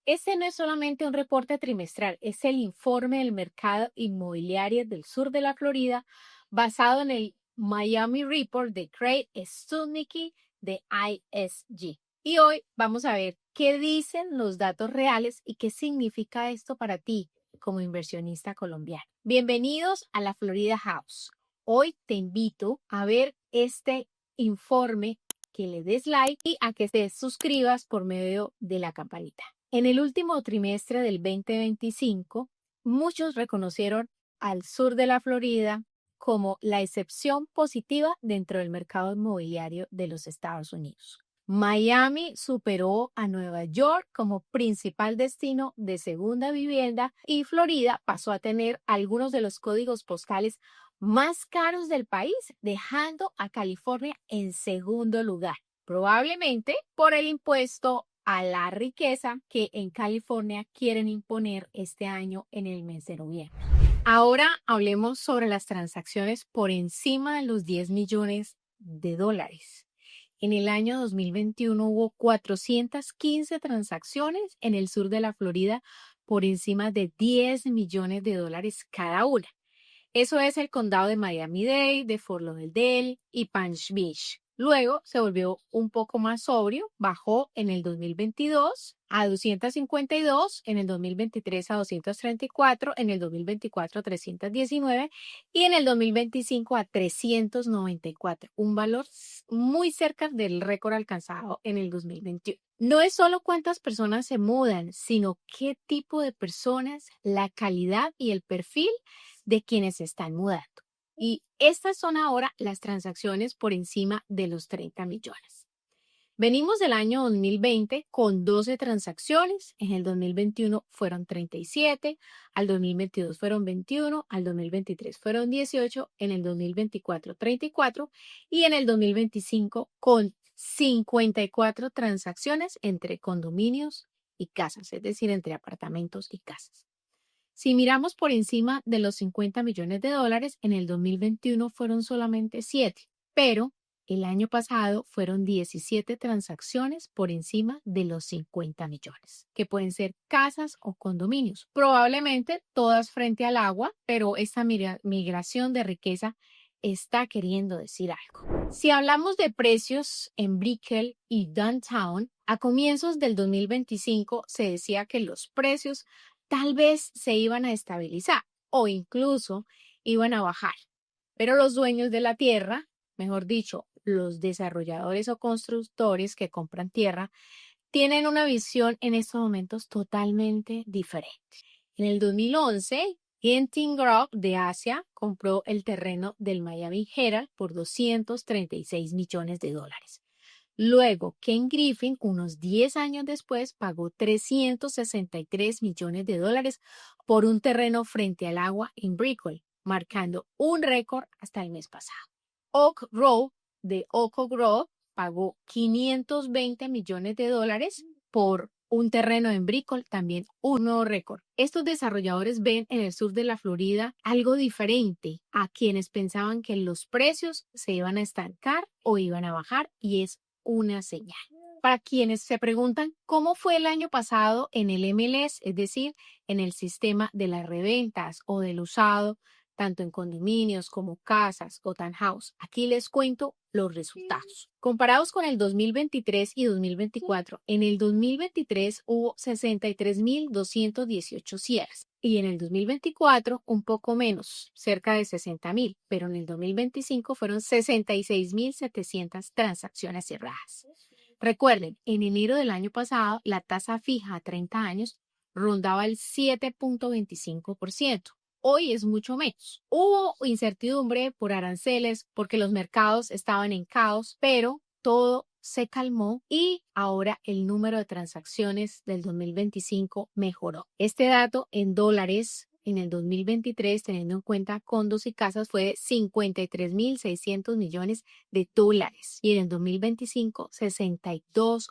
Este no es solamente un reporte trimestral, es el informe del mercado inmobiliario del sur de la Florida basado en el Miami Report de Craig Studnicky de ISG. Y hoy vamos a ver qué dicen los datos reales y qué significa esto para ti como inversionista colombiano. Bienvenidos a la Florida House. Hoy te invito a ver este informe, que le des like y a que te suscribas por medio de la campanita. En el último trimestre del 2025, muchos reconocieron al sur de la Florida como la excepción positiva dentro del mercado inmobiliario de los Estados Unidos. Miami superó a Nueva York como principal destino de segunda vivienda y Florida pasó a tener algunos de los códigos postales más caros del país, dejando a California en segundo lugar, probablemente por el impuesto a la riqueza que en California quieren imponer este año en el mes de noviembre. Ahora hablemos sobre las transacciones por encima de los 10 millones de dólares. En el año 2021 hubo 415 transacciones en el sur de la Florida por encima de 10 millones de dólares cada una. Eso es el condado de Miami-Dade, de Fort Lauderdale y Palm Beach. Luego se volvió un poco más sobrio, bajó en el 2022 a 252, en el 2023 a 234, en el 2024 a 319 y en el 2025 a 394, un valor muy cerca del récord alcanzado en el 2021. No es solo cuántas personas se mudan, sino qué tipo de personas, la calidad y el perfil de quienes se están mudando. Y estas son ahora las transacciones por encima de los 30 millones. Venimos del año 2020 con 12 transacciones, en el 2021 fueron 37, al 2022 fueron 21, al 2023 fueron 18, en el 2024 34 y en el 2025 con 54 transacciones entre condominios y casas, es decir, entre apartamentos y casas. Si miramos por encima de los 50 millones de dólares, en el 2021 fueron solamente 7, pero el año pasado fueron 17 transacciones por encima de los 50 millones, que pueden ser casas o condominios, probablemente todas frente al agua, pero esta migración de riqueza está queriendo decir algo. Si hablamos de precios en Brickell y Downtown, a comienzos del 2025 se decía que los precios tal vez se iban a estabilizar o incluso iban a bajar. Pero los dueños de la tierra, mejor dicho, los desarrolladores o constructores que compran tierra, tienen una visión en estos momentos totalmente diferente. En el 2011, Genting Group de Asia compró el terreno del Miami Herald por 236 millones de dólares. Luego, Ken Griffin, unos 10 años después, pagó 363 millones de dólares por un terreno frente al agua en Brickell, marcando un récord hasta el mes pasado. Oak Grove de Oak Grove pagó 520 millones de dólares por un terreno en Brickell, también un nuevo récord. Estos desarrolladores ven en el sur de la Florida algo diferente a quienes pensaban que los precios se iban a estancar o iban a bajar, y es una señal. Para quienes se preguntan cómo fue el año pasado en el MLS, es decir, en el sistema de las reventas o del usado, tanto en condominios como casas o townhouse, aquí les cuento los resultados. Comparados con el 2023 y 2024, en el 2023 hubo 63.218 cierres y en el 2024 un poco menos, cerca de 60.000, pero en el 2025 fueron 66.700 transacciones cerradas. Recuerden, en enero del año pasado, la tasa fija a 30 años rondaba el 7.25%. Hoy es mucho menos. Hubo incertidumbre por aranceles porque los mercados estaban en caos, pero todo se calmó y ahora el número de transacciones del 2025 mejoró. Este dato en dólares en el 2023, teniendo en cuenta condos y casas, fue de 53.600 millones de dólares y en el 2025 62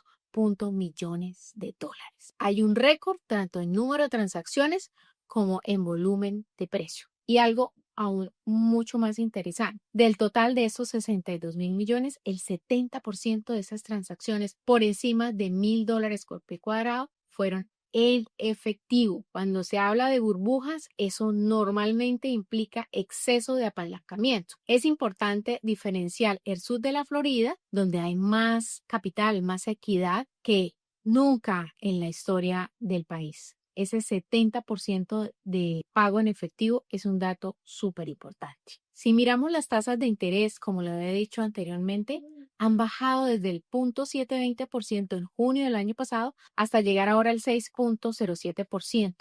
millones de dólares. Hay un récord tanto en número de transacciones como en volumen de precio. Y algo aún mucho más interesante, del total de esos 62.000 millones, el 70% de esas transacciones por encima de $1,000 por pie cuadrado fueron en efectivo. Cuando se habla de burbujas, eso normalmente implica exceso de apalancamiento. Es importante diferenciar el sur de la Florida, donde hay más capital, más equidad que nunca en la historia del país. Ese 70% de pago en efectivo es un dato súper importante. Si miramos las tasas de interés, como lo he dicho anteriormente, han bajado desde el 0.720% en junio del año pasado hasta llegar ahora al 6.07%.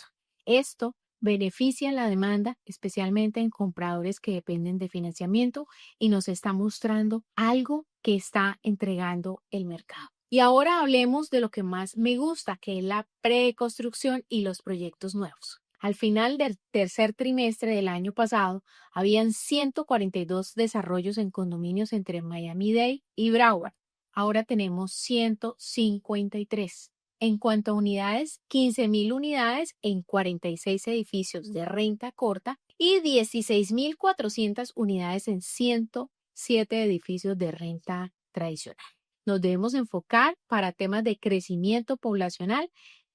Esto beneficia la demanda, especialmente en compradores que dependen de financiamiento, y nos está mostrando algo que está entregando el mercado. Y ahora hablemos de lo que más me gusta, que es la preconstrucción y los proyectos nuevos. Al final del tercer trimestre del año pasado, habían 142 desarrollos en condominios entre Miami-Dade y Broward. Ahora tenemos 153. En cuanto a unidades, 15,000 unidades en 46 edificios de renta corta y 16,400 unidades en 107 edificios de renta tradicional. Nos debemos enfocar para temas de crecimiento poblacional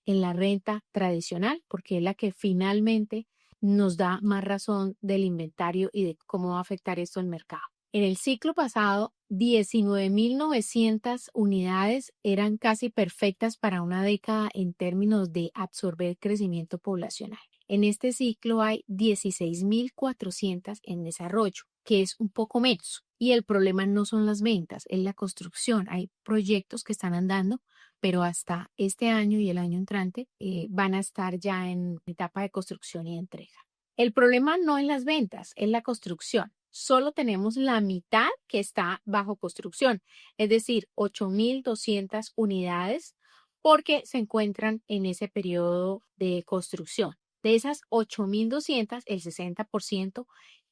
en la renta tradicional, porque es la que finalmente nos da más razón del inventario y de cómo va a afectar esto al mercado. En el ciclo pasado, 19,900 unidades eran casi perfectas para una década en términos de absorber crecimiento poblacional. En este ciclo hay 16,400 en desarrollo, que es un poco menos. Y el problema no son las ventas, es la construcción. Hay proyectos que están andando, pero hasta este año y el año entrante van a estar ya en etapa de construcción y entrega. El problema no es las ventas, es la construcción. Solo tenemos la mitad que está bajo construcción, es decir, 8,200 unidades porque se encuentran en ese periodo de construcción. De esas 8,200, el 60%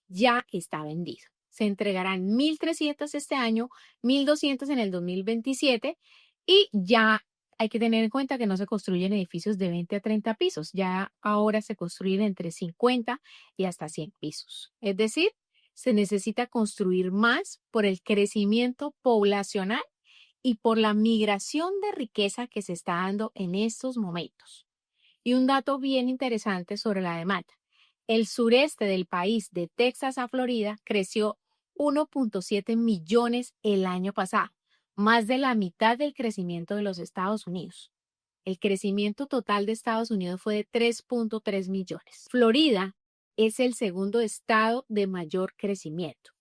ya está vendido. Se entregarán 1,300 este año, 1,200 en el 2027 y ya hay que tener en cuenta que no se construyen edificios de 20 a 30 pisos, ya ahora se construyen entre 50 y hasta 100 pisos. Es decir, se necesita construir más por el crecimiento poblacional y por la migración de riqueza que se está dando en estos momentos. Y un dato bien interesante sobre la demanda. El sureste del país, de Texas a Florida, creció 1.7 millones el año pasado, más de la mitad del crecimiento de los Estados Unidos. El crecimiento total de Estados Unidos fue de 3.3 millones. Florida es el segundo estado de mayor crecimiento.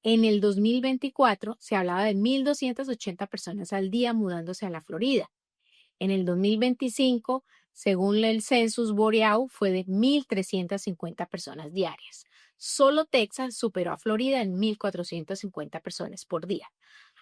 En el 2024 se hablaba de 1,280 personas al día mudándose a la Florida. En el 2025, según el Census Bureau, fue de 1,350 personas diarias. Solo Texas superó a Florida en 1,450 personas por día.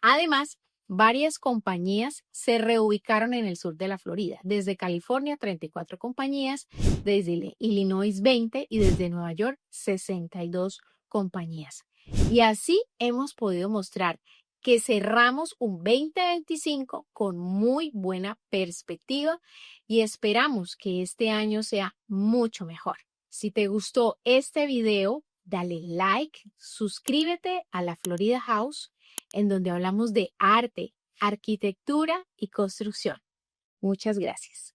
Además, varias compañías se reubicaron en el sur de la Florida. Desde California, 34 compañías, desde Illinois, 20 y desde Nueva York, 62 compañías. Y así hemos podido mostrar que cerramos un 2025 con muy buena perspectiva y esperamos que este año sea mucho mejor. Si te gustó este video, dale like, suscríbete a la Florida House, en donde hablamos de arte, arquitectura y construcción. Muchas gracias.